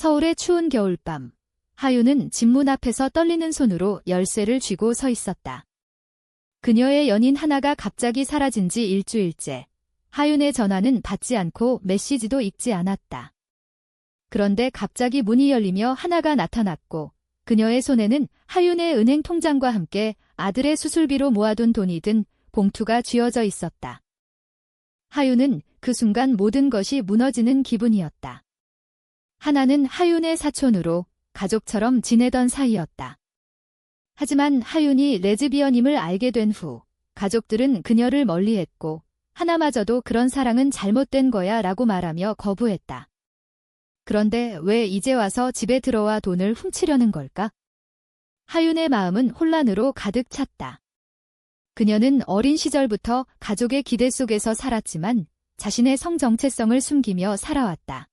서울의 추운 겨울밤, 하윤은 집 문 앞에서 떨리는 손으로 열쇠를 쥐고 서 있었다. 그녀의 연인 하나가 갑자기 사라진 지 일주일째. 하윤의 전화는 받지 않고 메시지도 읽지 않았다. 그런데 갑자기 문이 열리며 하나가 나타났고 그녀의 손에는 하윤의 은행 통장과 함께 아들의 수술비로 모아둔 돈이 든 봉투가 쥐어져 있었다. 하윤은 그 순간 모든 것이 무너지는 기분이었다. 하나는 하윤의 사촌으로 가족처럼 지내던 사이였다. 하지만 하윤이 레즈비언임을 알게 된 후 가족들은 그녀를 멀리했고 하나마저도 그런 사랑은 잘못된 거야 라고 말하며 거부했다. 그런데 왜 이제 와서 집에 들어와 돈을 훔치려는 걸까? 하윤의 마음은 혼란으로 가득 찼다. 그녀는 어린 시절부터 가족의 기대 속에서 살았지만 자신의 성 정체성을 숨기며 살아왔다.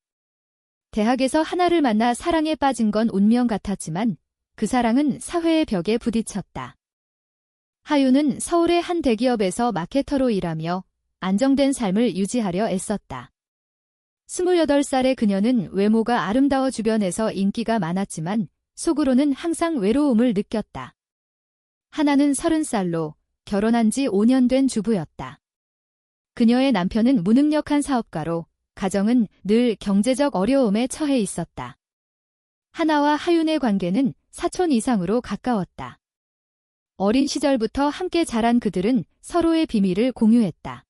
대학에서 하나를 만나 사랑에 빠진 건 운명 같았지만 그 사랑은 사회의 벽에 부딪혔다. 하윤은 서울의 한 대기업에서 마케터로 일하며 안정된 삶을 유지하려 애썼다. 28살의 그녀는 외모가 아름다워 주변에서 인기가 많았지만 속으로는 항상 외로움을 느꼈다. 하나는 30살로 결혼한 지 5년 된 주부였다. 그녀의 남편은 무능력한 사업가로 가정은 늘 경제적 어려움에 처해 있었다. 하나와 하윤의 관계는 사촌 이상으로 가까웠다. 어린 시절부터 함께 자란 그들은 서로의 비밀을 공유했다.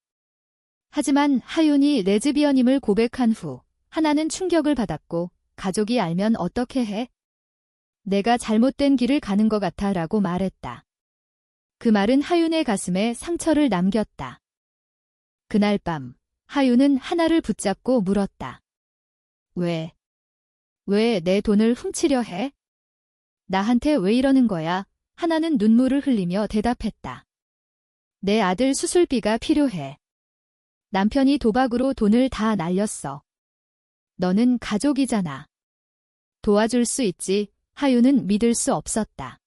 하지만 하윤이 레즈비언임을 고백한 후 하나는 충격을 받았고 가족이 알면 어떻게 해? 내가 잘못된 길을 가는 것 같아 라고 말했다. 그 말은 하윤의 가슴에 상처를 남겼다. 그날 밤 하윤은 하나를 붙잡고 물었다. 왜 내 돈을 훔치려 해? 나한테 왜 이러는 거야? 하나는 눈물을 흘리며 대답했다. 내 아들 수술비가 필요해. 남편이 도박으로 돈을 다 날렸어. 너는 가족이잖아. 도와줄 수 있지. 하윤은 믿을 수 없었다.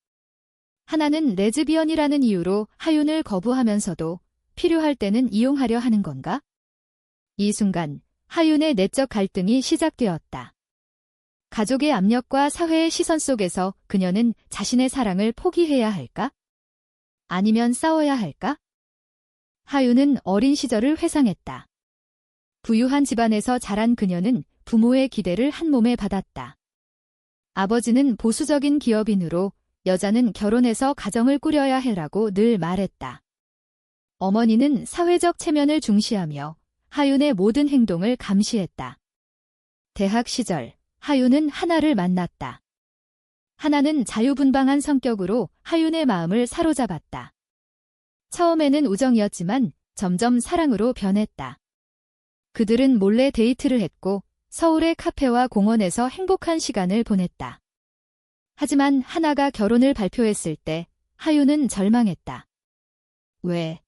하나는 레즈비언이라는 이유로 하윤을 거부하면서도 필요할 때는 이용하려 하는 건가? 이 순간 하윤의 내적 갈등이 시작되었다. 가족의 압력과 사회의 시선 속에서 그녀는 자신의 사랑을 포기해야 할까? 아니면 싸워야 할까? 하윤은 어린 시절을 회상했다. 부유한 집안에서 자란 그녀는 부모의 기대를 한 몸에 받았다. 아버지는 보수적인 기업인으로 여자는 결혼해서 가정을 꾸려야 해라고 늘 말했다. 어머니는 사회적 체면을 중시하며 하윤의 모든 행동을 감시했다. 대학 시절 하윤은 하나를 만났다. 하나는 자유분방한 성격으로 하윤의 마음을 사로잡았다. 처음에는 우정이었지만 점점 사랑으로 변했다. 그들은 몰래 데이트를 했고 서울의 카페와 공원에서 행복한 시간을 보냈다. 하지만 하나가 결혼을 발표했을 때 하윤은 절망했다. 왜?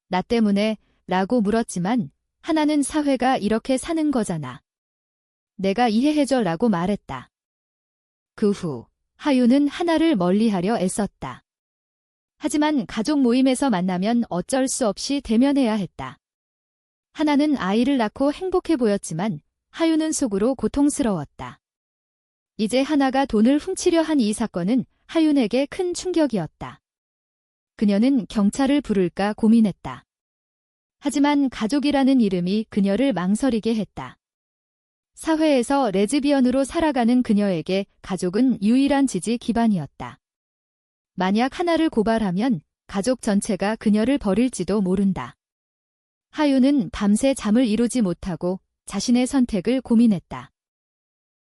나 때문에? 라고 물었지만 하나는 사회가 이렇게 사는 거잖아. 내가 이해해줘 라고 말했다. 그 후 하윤은 하나를 멀리하려 애썼다. 하지만 가족 모임에서 만나면 어쩔 수 없이 대면해야 했다. 하나는 아이를 낳고 행복해 보였지만 하윤은 속으로 고통스러웠다. 이제 하나가 돈을 훔치려 한 이 사건은 하윤에게 큰 충격이었다. 그녀는 경찰을 부를까 고민했다. 하지만 가족이라는 이름이 그녀를 망설이게 했다. 사회에서 레즈비언으로 살아가는 그녀에게 가족은 유일한 지지 기반이었다. 만약 하나를 고발하면 가족 전체가 그녀를 버릴지도 모른다. 하윤은 밤새 잠을 이루지 못하고 자신의 선택을 고민했다.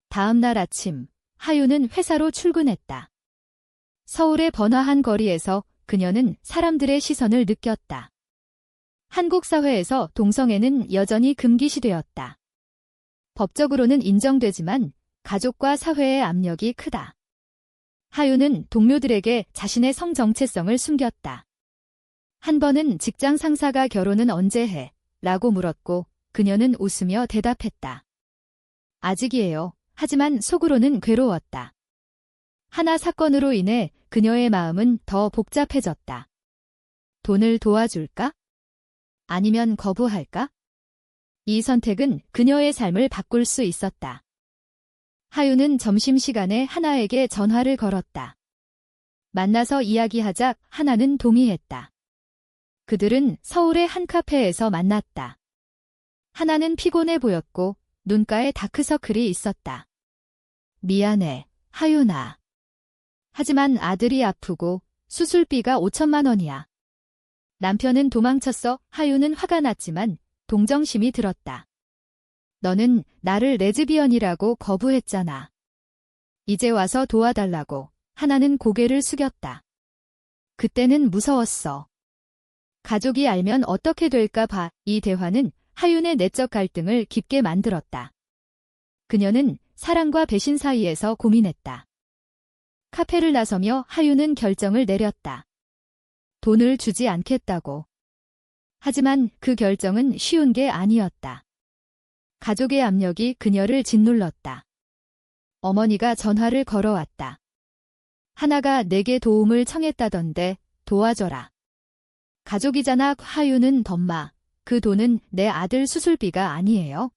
다음 날 아침, 하윤은 회사로 출근했다. 서울의 번화한 거리에서 그녀는 사람들의 시선을 느꼈다. 한국 사회에서 동성애는 여전히 금기시되었다. 법적으로는 인정되지만 가족과 사회의 압력이 크다. 하윤은 동료들에게 자신의 성 정체성을 숨겼다. 한 번은 직장 상사가 결혼은 언제 해? 라고 물었고 그녀는 웃으며 대답했다. 아직이에요. 하지만 속으로는 괴로웠다. 하나 사건으로 인해 그녀의 마음은 더 복잡해졌다. 돈을 도와줄까? 아니면 거부할까? 이 선택은 그녀의 삶을 바꿀 수 있었다. 하유는 점심시간에 하나에게 전화를 걸었다. 만나서 이야기하자 하나는 동의했다. 그들은 서울의 한 카페에서 만났다. 하나는 피곤해 보였고 눈가에 다크서클이 있었다. 미안해, 하윤아. 하지만 아들이 아프고 수술비가 5천만 원이야. 남편은 도망쳤어. 하윤은 화가 났지만 동정심이 들었다. 너는 나를 레즈비언이라고 거부했잖아. 이제 와서 도와달라고. 하나는 고개를 숙였다. 그때는 무서웠어. 가족이 알면 어떻게 될까 봐. 이 대화는 하윤의 내적 갈등을 깊게 만들었다. 그녀는 사랑과 배신 사이에서 고민했다. 카페를 나서며 하윤은 결정을 내렸다. 돈을 주지 않겠다고. 하지만 그 결정은 쉬운 게 아니었다. 가족의 압력이 그녀를 짓눌렀다. 어머니가 전화를 걸어왔다. 하나가 내게 도움을 청했다던데 도와줘라. 가족이잖아. 하윤은 덤마. 그 돈은 내 아들 수술비가 아니에요.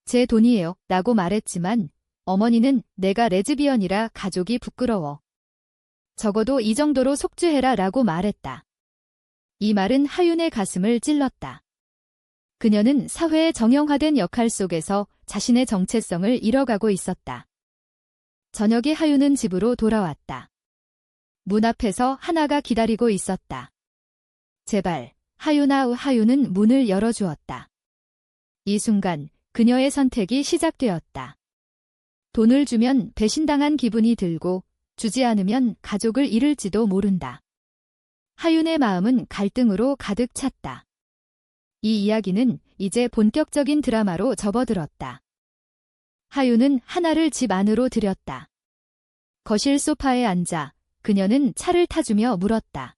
제 돈이에요. 라고 말했지만 어머니는 내가 레즈비언이라 가족이 부끄러워. 적어도 이 정도로 속죄해라 라고 말했다. 이 말은 하윤의 가슴을 찔렀다. 그녀는 사회의 정형화된 역할 속에서 자신의 정체성을 잃어가고 있었다. 저녁에 하윤은 집으로 돌아왔다. 문 앞에서 하나가 기다리고 있었다. 제발, 하윤아. 하윤은 문을 열어주었다. 이 순간 그녀의 선택이 시작되었다. 돈을 주면 배신당한 기분이 들고 주지 않으면 가족을 잃을지도 모른다. 하윤의 마음은 갈등으로 가득 찼다. 이 이야기는 이제 본격적인 드라마로 접어들었다. 하윤은 하나를 집 안으로 들였다. 거실 소파에 앉아 그녀는 차를 타주며 물었다.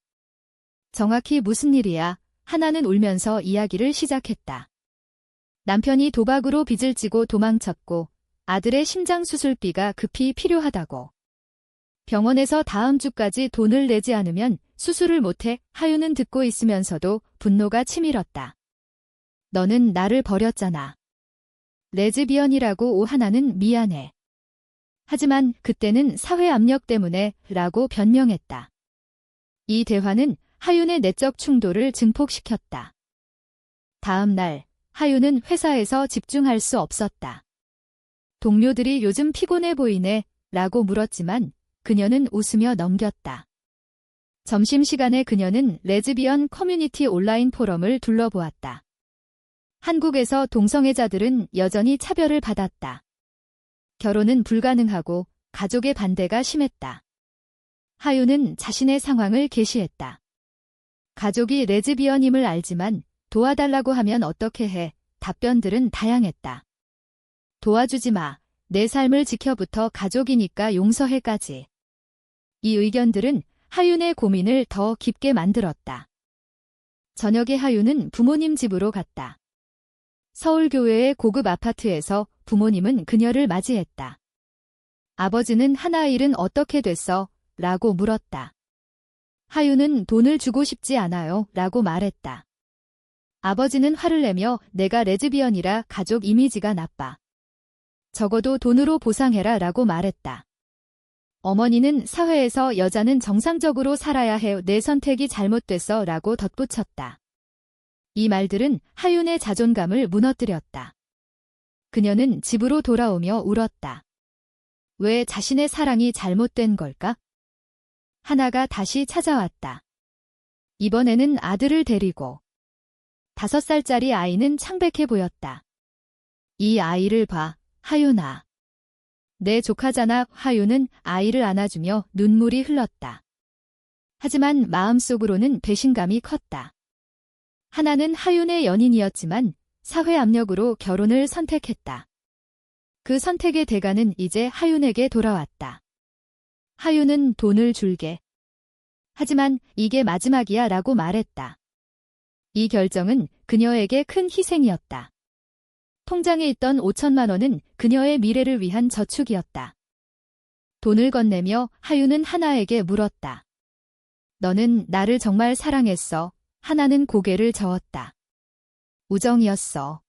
정확히 무슨 일이야? 하나는 울면서 이야기를 시작했다. 남편이 도박으로 빚을 지고 도망쳤고 아들의 심장 수술비가 급히 필요하다고. 병원에서 다음 주까지 돈을 내지 않으면 수술을 못해. 하윤은 듣고 있으면서도 분노가 치밀었다. 너는 나를 버렸잖아. 레즈비언이라고. 하나는 미안해. 하지만 그때는 사회 압력 때문에 라고 변명했다. 이 대화는 하윤의 내적 충돌을 증폭시켰다. 다음 날 하윤은 회사에서 집중할 수 없었다. 동료들이 요즘 피곤해 보이네 라고 물었지만 그녀는 웃으며 넘겼다. 점심시간에 그녀는 레즈비언 커뮤니티 온라인 포럼을 둘러보았다. 한국에서 동성애자들은 여전히 차별을 받았다. 결혼은 불가능하고 가족의 반대가 심했다. 하윤은 자신의 상황을 게시했다. 가족이 레즈비언임을 알지만 도와달라고 하면 어떻게 해? 답변들은 다양했다. 도와주지 마. 내 삶을 지켜부터 가족이니까 용서해까지. 이 의견들은 하윤의 고민을 더 깊게 만들었다. 저녁에 하윤은 부모님 집으로 갔다. 서울교외의 고급 아파트에서 부모님은 그녀를 맞이했다. 아버지는 하나 일은 어떻게 됐어? 라고 물었다. 하윤은 돈을 주고 싶지 않아요. 라고 말했다. 아버지는 화를 내며 내가 레즈비언이라 가족 이미지가 나빠. 적어도 돈으로 보상해라 라고 말했다. 어머니는 사회에서 여자는 정상적으로 살아야 해. 내 선택이 잘못됐어 라고 덧붙였다. 이 말들은 하윤의 자존감을 무너뜨렸다. 그녀는 집으로 돌아오며 울었다. 왜 자신의 사랑이 잘못된 걸까? 하나가 다시 찾아왔다. 이번에는 아들을 데리고. 5살짜리 아이는 창백해 보였다. 이 아이를 봐, 하윤아. 내 조카잖아. 하윤은 아이를 안아주며 눈물이 흘렀다. 하지만 마음속으로는 배신감이 컸다. 하나는 하윤의 연인이었지만 사회 압력으로 결혼을 선택했다. 그 선택의 대가는 이제 하윤에게 돌아왔다. 하윤은 돈을 줄게. 하지만 이게 마지막이야 라고 말했다. 이 결정은 그녀에게 큰 희생이었다. 통장에 있던 5천만 원은 그녀의 미래를 위한 저축이었다. 돈을 건네며 하윤은 하나에게 물었다. 너는 나를 정말 사랑했어. 하나는 고개를 저었다. 우정이었어.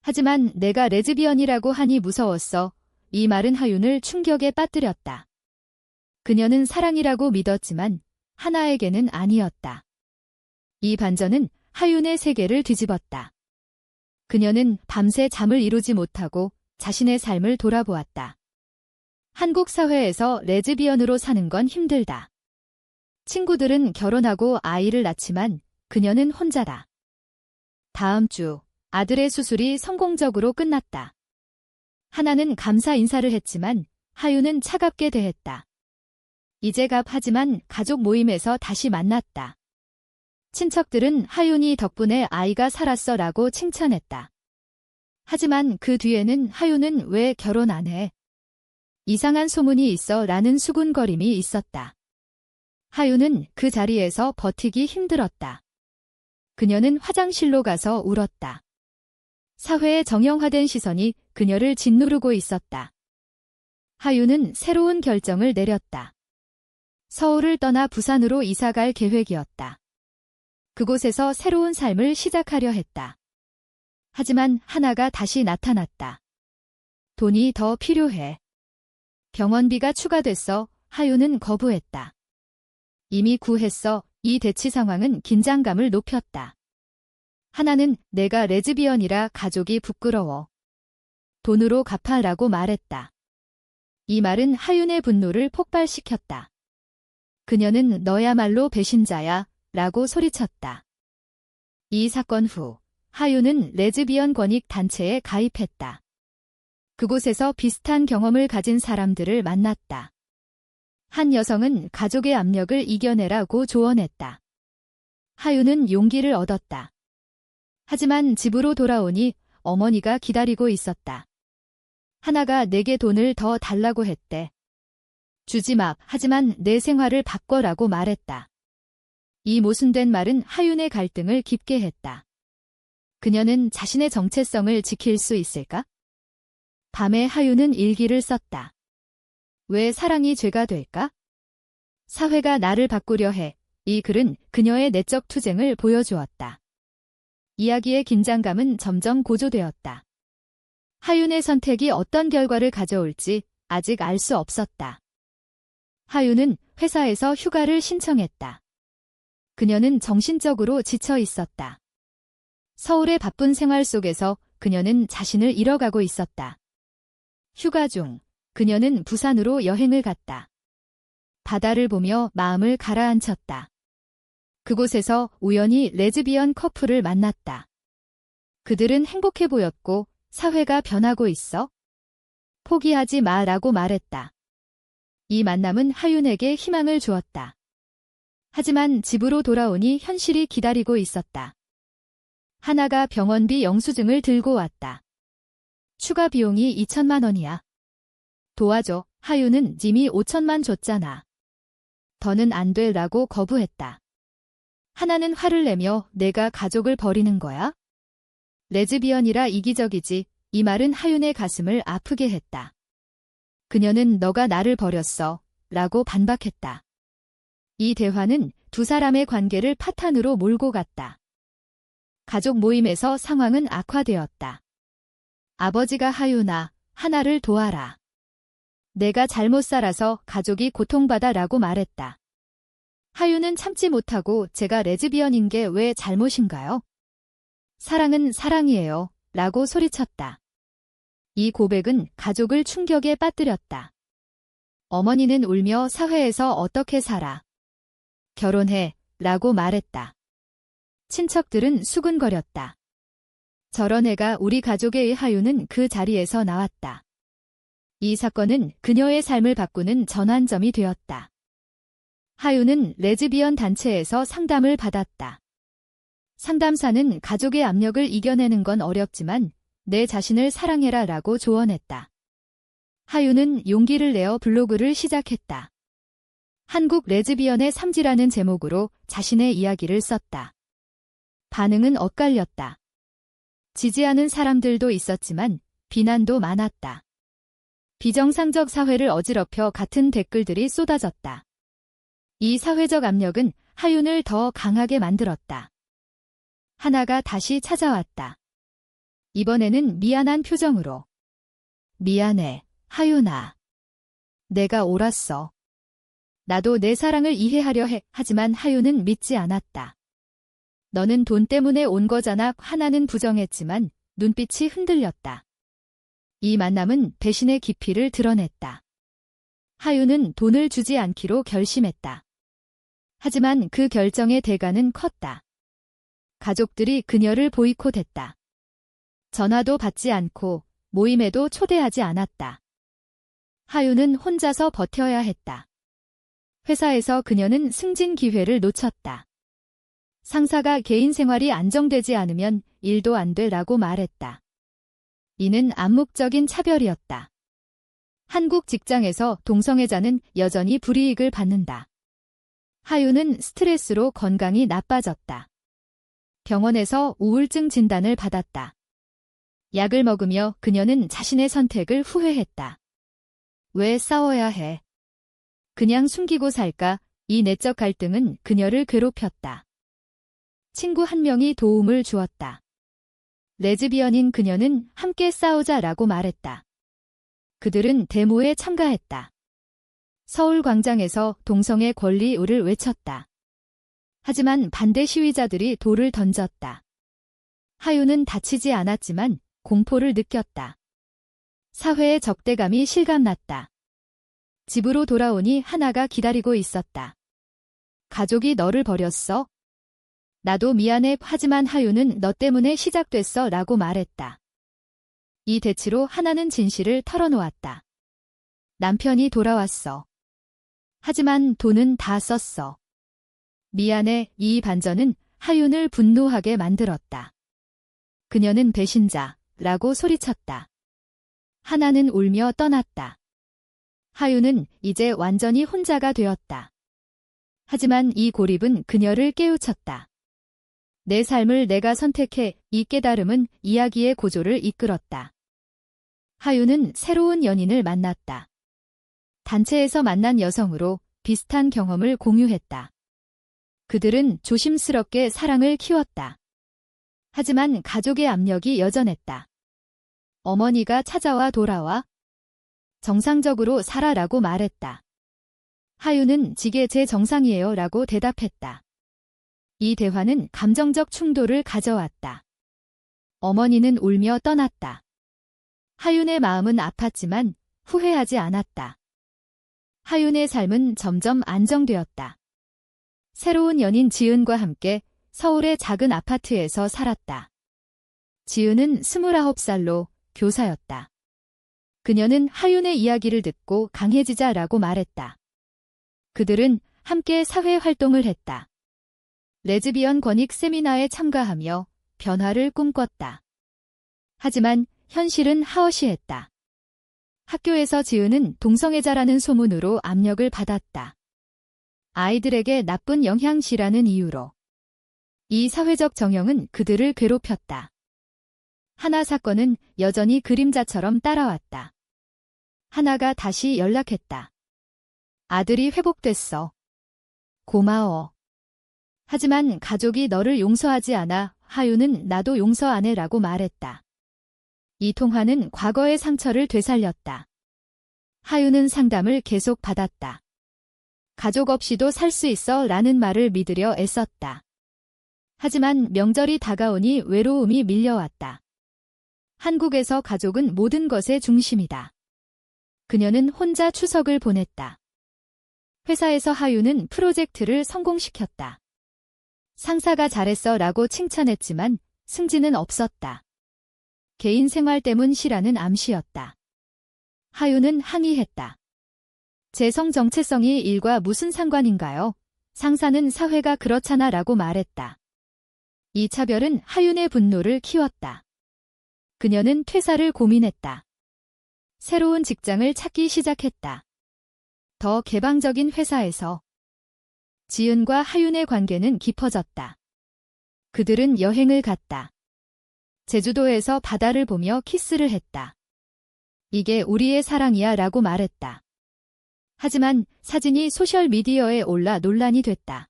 하지만 내가 레즈비언이라고 하니 무서웠어. 이 말은 하윤을 충격에 빠뜨렸다. 그녀는 사랑이라고 믿었지만 하나에게는 아니었다. 이 반전은 하윤의 세계를 뒤집었다. 그녀는 밤새 잠을 이루지 못하고 자신의 삶을 돌아보았다. 한국 사회에서 레즈비언으로 사는 건 힘들다. 친구들은 결혼하고 아이를 낳지만 그녀는 혼자다. 다음 주 아들의 수술이 성공적으로 끝났다. 하나는 감사 인사를 했지만 하윤은 차갑게 대했다. 이제 하지만 가족 모임에서 다시 만났다. 친척들은 하윤이 덕분에 아이가 살았어라고 칭찬했다. 하지만 그 뒤에는 하윤은 왜 결혼 안 해? 이상한 소문이 있어 라는 수군거림이 있었다. 하윤은 그 자리에서 버티기 힘들었다. 그녀는 화장실로 가서 울었다. 사회의 정형화된 시선이 그녀를 짓누르고 있었다. 하윤은 새로운 결정을 내렸다. 서울을 떠나 부산으로 이사갈 계획이었다. 그곳에서 새로운 삶을 시작하려 했다. 하지만 하나가 다시 나타났다. 돈이 더 필요해. 병원비가 추가됐어. 하윤은 거부했다. 이미 구했어. 이 대치 상황은 긴장감을 높였다. 하나는 내가 레즈비언이라 가족이 부끄러워. 돈으로 갚아라고 말했다. 이 말은 하윤의 분노를 폭발시켰다. 그녀는 너야말로 배신자야 라고 소리쳤다. 이 사건 후 하윤은 레즈비언 권익 단체에 가입했다. 그곳에서 비슷한 경험을 가진 사람들을 만났다. 한 여성은 가족의 압력을 이겨내라고 조언했다. 하윤은 용기를 얻었다. 하지만 집으로 돌아오니 어머니가 기다리고 있었다. 하나가 내게 돈을 더 달라고 했대. 주지 마. 하지만 내 생활을 바꿔라고 말했다. 이 모순된 말은 하윤의 갈등을 깊게 했다. 그녀는 자신의 정체성을 지킬 수 있을까? 밤에 하윤은 일기를 썼다. 왜 사랑이 죄가 될까? 사회가 나를 바꾸려 해. 이 글은 그녀의 내적 투쟁을 보여주었다. 이야기의 긴장감은 점점 고조되었다. 하윤의 선택이 어떤 결과를 가져올지 아직 알 수 없었다. 하윤은 회사에서 휴가를 신청했다. 그녀는 정신적으로 지쳐 있었다. 서울의 바쁜 생활 속에서 그녀는 자신을 잃어가고 있었다. 휴가 중 그녀는 부산으로 여행을 갔다. 바다를 보며 마음을 가라앉혔다. 그곳에서 우연히 레즈비언 커플을 만났다. 그들은 행복해 보였고 사회가 변하고 있어? 포기하지 마라고 말했다. 이 만남은 하윤에게 희망을 주었다. 하지만 집으로 돌아오니 현실이 기다리고 있었다. 하나가 병원비 영수증을 들고 왔다. 추가 비용이 2천만 원이야. 도와줘. 하윤은 이미 5천만 줬잖아. 더는 안 돼라고 거부했다. 하나는 화를 내며 내가 가족을 버리는 거야? 레즈비언이라 이기적이지. 이 말은 하윤의 가슴을 아프게 했다. 그녀는 너가 나를 버렸어 라고 반박했다. 이 대화는 두 사람의 관계를 파탄으로 몰고 갔다. 가족 모임에서 상황은 악화되었다. 아버지가 하윤아, 하나를 도와라. 내가 잘못 살아서 가족이 고통받아 라고 말했다. 하윤은 참지 못하고 제가 레즈비언인 게 왜 잘못인가요? 사랑은 사랑이에요 라고 소리쳤다. 이 고백은 가족을 충격에 빠뜨렸다. 어머니는 울며 사회에서 어떻게 살아? 결혼해 라고 말했다. 친척들은 수근거렸다. 저런 애가 우리 가족의 하윤은 그 자리에서 나왔다. 이 사건은 그녀의 삶을 바꾸는 전환점이 되었다. 하윤은 레즈비언 단체에서 상담을 받았다. 상담사는 가족의 압력을 이겨내는 건 어렵지만 내 자신을 사랑해라 라고 조언했다. 하윤은 용기를 내어 블로그를 시작했다. 한국 레즈비언의 삶지라는 제목으로 자신의 이야기를 썼다. 반응은 엇갈렸다. 지지하는 사람들도 있었지만 비난도 많았다. 비정상적 사회를 어지럽혀 같은 댓글들이 쏟아졌다. 이 사회적 압력은 하윤을 더 강하게 만들었다. 하나가 다시 찾아왔다. 이번에는 미안한 표정으로. 미안해 하윤아. 내가 옳았어. 나도 내 사랑을 이해하려 해. 하지만 하윤은 믿지 않았다. 너는 돈 때문에 온 거잖아. 하나는 부정했지만 눈빛이 흔들렸다. 이 만남은 배신의 깊이를 드러냈다. 하윤은 돈을 주지 않기로 결심했다. 하지만 그 결정의 대가는 컸다. 가족들이 그녀를 보이콧했다. 전화도 받지 않고 모임에도 초대하지 않았다. 하윤은 혼자서 버텨야 했다. 회사에서 그녀는 승진 기회를 놓쳤다. 상사가 개인 생활이 안정되지 않으면 일도 안 돼라고 말했다. 이는 암묵적인 차별이었다. 한국 직장에서 동성애자는 여전히 불이익을 받는다. 하윤은 스트레스로 건강이 나빠졌다. 병원에서 우울증 진단을 받았다. 약을 먹으며 그녀는 자신의 선택을 후회했다. 왜 싸워야 해? 그냥 숨기고 살까? 이 내적 갈등은 그녀를 괴롭혔다. 친구 한 명이 도움을 주었다. 레즈비언인 그녀는 함께 싸우자라고 말했다. 그들은 데모에 참가했다. 서울 광장에서 동성애 권리를 외쳤다. 하지만 반대 시위자들이 돌을 던졌다. 하윤은 다치지 않았지만 공포를 느꼈다. 사회의 적대감이 실감났다. 집으로 돌아오니 하나가 기다리고 있었다. 가족이 너를 버렸어? 나도 미안해. 하지만 하윤은 너 때문에 시작됐어 라고 말했다. 이 대치로 하나는 진실을 털어놓았다. 남편이 돌아왔어. 하지만 돈은 다 썼어. 미안해. 이 반전은 하윤을 분노하게 만들었다. 그녀는 배신자라고 소리쳤다. 하나는 울며 떠났다. 하윤은 이제 완전히 혼자가 되었다. 하지만 이 고립은 그녀를 깨우쳤다. 내 삶을 내가 선택해. 이 깨달음은 이야기의 고조를 이끌었다. 하윤은 새로운 연인을 만났다. 단체에서 만난 여성으로 비슷한 경험을 공유했다. 그들은 조심스럽게 사랑을 키웠다. 하지만 가족의 압력이 여전했다. 어머니가 찾아와 돌아와 정상적으로 살아라고 말했다. 하윤은 지게 제 정상이에요 라고 대답했다. 이 대화는 감정적 충돌을 가져왔다. 어머니는 울며 떠났다. 하윤의 마음은 아팠지만 후회하지 않았다. 하윤의 삶은 점점 안정되었다. 새로운 연인 지은과 함께 서울의 작은 아파트에서 살았다. 지은은 29살로 교사였다. 그녀는 하윤의 이야기를 듣고 강해지자라고 말했다. 그들은 함께 사회활동을 했다. 레즈비언 권익 세미나에 참가하며 변화를 꿈꿨다. 하지만 현실은 하어시했다. 학교에서 지은은 동성애자라는 소문으로 압력을 받았다. 아이들에게 나쁜 영향시라는 이유로. 이 사회적 정형은 그들을 괴롭혔다. 하나 사건은 여전히 그림자처럼 따라왔다. 하나가 다시 연락했다. 아들이 회복됐어. 고마워. 하지만 가족이 너를 용서하지 않아. 하윤은 나도 용서 안 해라고 말했다. 이 통화는 과거의 상처를 되살렸다. 하윤은 상담을 계속 받았다. 가족 없이도 살 수 있어 라는 말을 믿으려 애썼다. 하지만 명절이 다가오니 외로움이 밀려왔다. 한국에서 가족은 모든 것의 중심이다. 그녀는 혼자 추석을 보냈다. 회사에서 하윤은 프로젝트를 성공시켰다. 상사가 잘했어 라고 칭찬했지만 승진은 없었다. 개인 생활 때문 시라는 암시였다. 하윤은 항의했다. 제 성 정체성이 일과 무슨 상관인가요? 상사는 사회가 그렇잖아 라고 말했다. 이 차별은 하윤의 분노를 키웠다. 그녀는 퇴사를 고민했다. 새로운 직장을 찾기 시작했다. 더 개방적인 회사에서. 지은과 하윤의 관계는 깊어졌다. 그들은 여행을 갔다. 제주도에서 바다를 보며 키스를 했다. 이게 우리의 사랑이야 라고 말했다. 하지만 사진이 소셜미디어에 올라 논란이 됐다.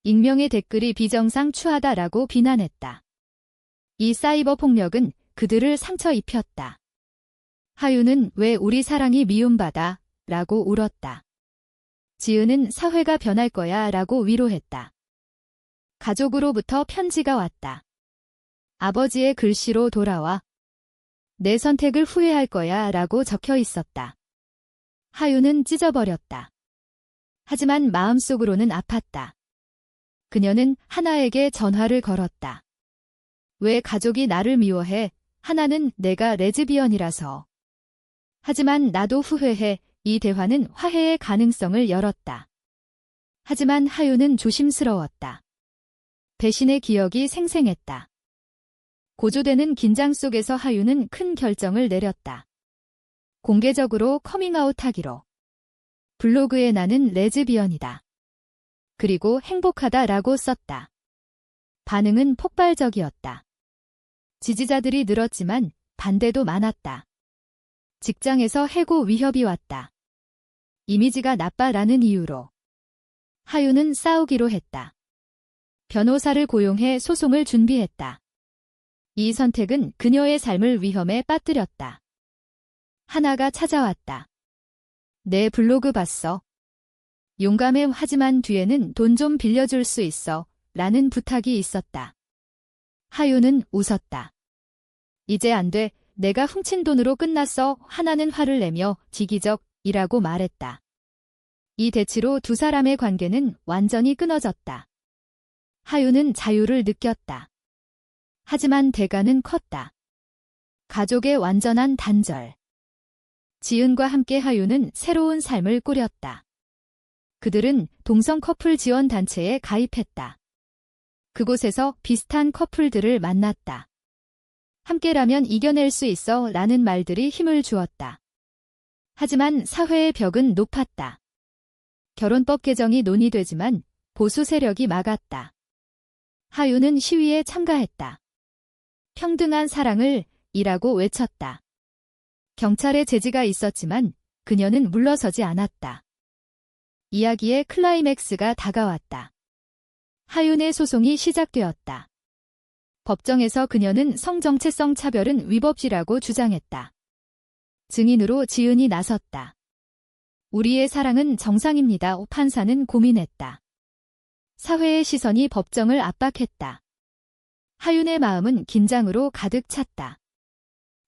익명의 댓글이 비정상 추하다라고 비난했다. 이 사이버 폭력은 그들을 상처 입혔다. 하윤은 왜 우리 사랑이 미움받아? 라고 울었다. 지은은 사회가 변할 거야 라고 위로했다. 가족으로부터 편지가 왔다. 아버지의 글씨로 돌아와. 내 선택을 후회할 거야 라고 적혀 있었다. 하윤은 찢어버렸다. 하지만 마음속으로는 아팠다. 그녀는 하나에게 전화를 걸었다. 왜 가족이 나를 미워해? 하나는 내가 레즈비언이라서. 하지만 나도 후회해. 이 대화는 화해의 가능성을 열었다. 하지만 하윤은 조심스러웠다. 배신의 기억이 생생했다. 고조되는 긴장 속에서 하윤은 큰 결정을 내렸다. 공개적으로 커밍아웃하기로. 블로그에 나는 레즈비언이다. 그리고 행복하다라고 썼다. 반응은 폭발적이었다. 지지자들이 늘었지만 반대도 많았다. 직장에서 해고 위협이 왔다. 이미지가 나빠라는 이유로. 하윤은 싸우기로 했다. 변호사를 고용해 소송을 준비했다. 이 선택은 그녀의 삶을 위험에 빠뜨렸다. 하나가 찾아왔다. 내 블로그 봤어. 용감해. 하지만 뒤에는 돈 좀 빌려줄 수 있어. 라는 부탁이 있었다. 하윤은 웃었다. 이제 안 돼. 내가 훔친 돈으로 끝났어. 하나는 화를 내며 기기적이라고 말했다. 이 대치로 두 사람의 관계는 완전히 끊어졌다. 하윤은 자유를 느꼈다. 하지만 대가는 컸다. 가족의 완전한 단절. 지은과 함께 하윤은 새로운 삶을 꾸렸다. 그들은 동성 커플 지원 단체에 가입했다. 그곳에서 비슷한 커플들을 만났다. 함께라면 이겨낼 수 있어 라는 말들이 힘을 주었다. 하지만 사회의 벽은 높았다. 결혼법 개정이 논의되지만 보수 세력이 막았다. 하윤은 시위에 참가했다. 평등한 사랑을 이라고 외쳤다. 경찰의 제지가 있었지만 그녀는 물러서지 않았다. 이야기의 클라이맥스가 다가왔다. 하윤의 소송이 시작되었다. 법정에서 그녀는 성정체성 차별은 위법이라고 주장했다. 증인으로 지은이 나섰다. 우리의 사랑은 정상입니다. 판사는 고민했다. 사회의 시선이 법정을 압박했다. 하윤의 마음은 긴장으로 가득 찼다.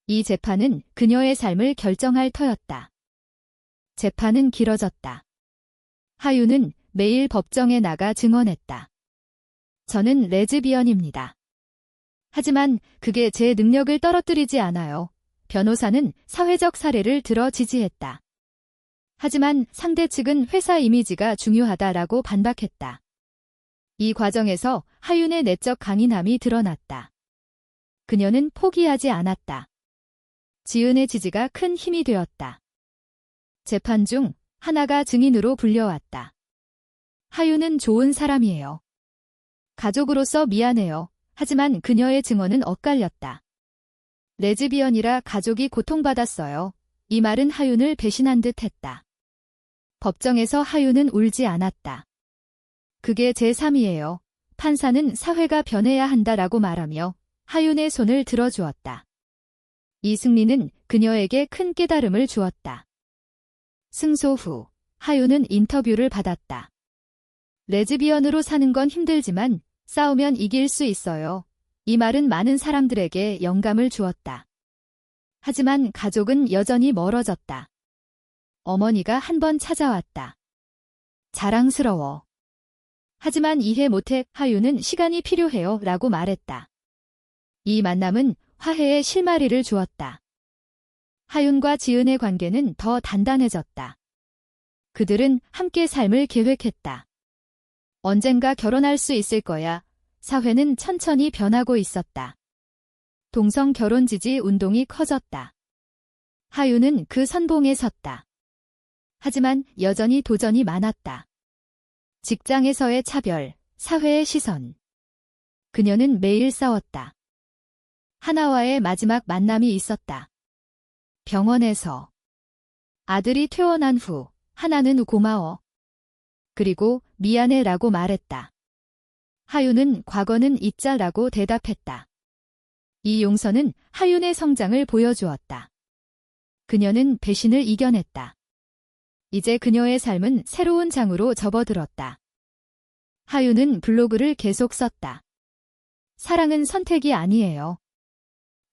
이 재판은 그녀의 삶을 결정할 터였다. 재판은 길어졌다. 하윤은 매일 법정에 나가 증언했다. 저는 레즈비언입니다. 하지만 그게 제 능력을 떨어뜨리지 않아요. 변호사는 사회적 사례를 들어 지지했다. 하지만 상대 측은 회사 이미지가 중요하다라고 반박했다. 이 과정에서 하윤의 내적 강인함이 드러났다. 그녀는 포기하지 않았다. 지은의 지지가 큰 힘이 되었다. 재판 중 하나가 증인으로 불려왔다. 하윤은 좋은 사람이에요. 가족으로서 미안해요. 하지만 그녀의 증언은 엇갈렸다. 레즈비언이라 가족이 고통받았어요. 이 말은 하윤을 배신한 듯 했다. 법정에서 하윤은 울지 않았다. 그게 제3이에요. 판사는 사회가 변해야 한다라고 말하며 하윤의 손을 들어주었다. 이 승리는 그녀에게 큰 깨달음을 주었다. 승소 후 하윤은 인터뷰를 받았다. 레즈비언으로 사는 건 힘들지만 싸우면 이길 수 있어요. 이 말은 많은 사람들에게 영감을 주었다. 하지만 가족은 여전히 멀어졌다. 어머니가 한 번 찾아왔다. 자랑스러워. 하지만 이해 못해. 하윤은 시간이 필요해요 라고 말했다. 이 만남은 화해의 실마리를 주었다. 하윤과 지은의 관계는 더 단단해졌다. 그들은 함께 삶을 계획했다. 언젠가 결혼할 수 있을 거야. 사회는 천천히 변하고 있었다. 동성 결혼 지지 운동이 커졌다. 하윤은 그 선봉에 섰다. 하지만 여전히 도전이 많았다. 직장에서의 차별, 사회의 시선. 그녀는 매일 싸웠다. 하나와의 마지막 만남이 있었다. 병원에서. 아들이 퇴원한 후 하나는 고마워. 그리고 미안해 라고 말했다. 하윤은 과거는 잊자라고 대답했다. 이 용서는 하윤의 성장을 보여주었다. 그녀는 배신을 이겨냈다. 이제 그녀의 삶은 새로운 장으로 접어들었다. 하윤은 블로그를 계속 썼다. 사랑은 선택이 아니에요.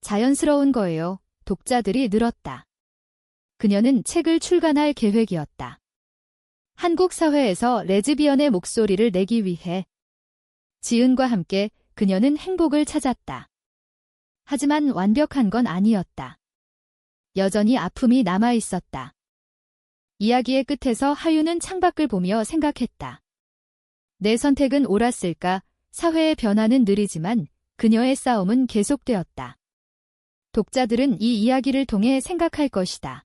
자연스러운 거예요. 독자들이 늘었다. 그녀는 책을 출간할 계획이었다. 한국 사회에서 레즈비언의 목소리를 내기 위해 지은과 함께 그녀는 행복을 찾았다. 하지만 완벽한 건 아니었다. 여전히 아픔이 남아 있었다. 이야기의 끝에서 하윤은 창밖을 보며 생각했다. 내 선택은 옳았을까? 사회의 변화는 느리지만 그녀의 싸움은 계속되었다. 독자들은 이 이야기를 통해 생각할 것이다.